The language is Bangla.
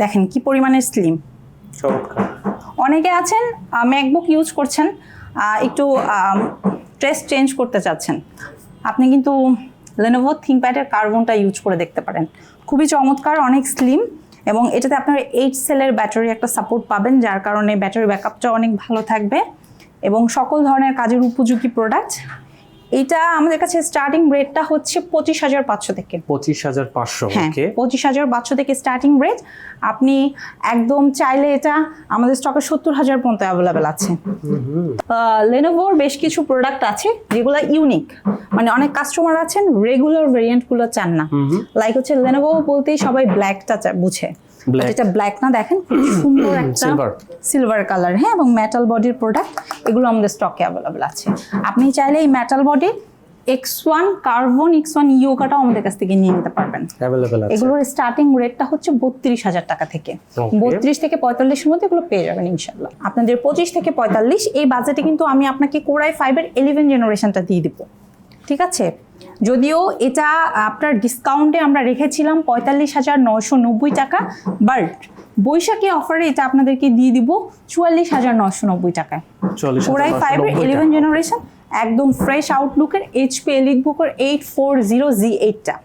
দেখেন কি পরিমাণে স্লিম। অনেকে আছেন ম্যাকবুক ইউজ করছেন, একটু ট্রেস চেঞ্জ করতে চাচ্ছেন, আপনি কিন্তু Lenovo ThinkPad-এর কার্বনটা ইউজ করে দেখতে পারেন। খুবই চমৎকার, অনেক স্লিম, এবং এটাতে আপনার 8 সেলের ব্যাটারি একটা সাপোর্ট পাবেন, যার কারণে ব্যাটারি ব্যাকআপটা অনেক ভালো থাকবে এবং সকল ধরনের কাজের উপযোগী প্রোডাক্ট। এটা আমাদের কাছে স্টার্টিং রেটটা হচ্ছে 25,500 থেকে। 25,500। হ্যাঁ, ওকে, 25,500 থেকে স্টার্টিং রেট। আপনি একদম চাইলে এটা আমাদের স্টকে 70,000 পর্যন্ত অ্যাভেলেবেল আছে। লেনোভোর বেশ কিছু প্রোডাক্ট আছে যেগুলো ইউনিক, মানে অনেক কাস্টমার আছেন রেগুলার ভেরিয়েন্টগুলো চান না। লাইক হচ্ছে লেনোভো বলতেই সবাই ব্ল্যাকটা বুঝে, এটা ব্ল্যাক না, দেখেন খুব সুন্দর একটা সিলভার কালার, হ্যাঁ, এবং মেটাল বডির প্রোডাক্ট, এগুলো আমাদের স্টকে অ্যাভেলেবেল আছে। আপনি চাইলে এই মেটাল বডির X1 কার্বন X1 ইয়োগাটাও আমাদের কাছ থেকে নিয়ে নিতে পারবেন। এগুলোর স্টার্টিং রেটটা হচ্ছে 32,000 টাকা থেকে। 32 থেকে 45 এর মধ্যে এগুলো পেয়ে যাবেন ইনশাল্লাহ। আপনাদের 25 থেকে 45 এই বাজেটে কিন্তু আমি আপনাকে কোরাই 5-এর 11 জেনারেশনটা দিয়ে দিব, ঠিক আছে? যদিও এটা আপনার ডিসকাউন্টে আমরা রেখেছিলাম 45,990 টাকা, বাট বৈশাখী অফারে এটা আপনাদেরকে দিয়ে দিব 44,990 টাকায়। কোরাই 5-এর 11 জেনারেশন, একদম ফ্রেশ আউটলুকের HP এলিট বুকের 840Z8টা।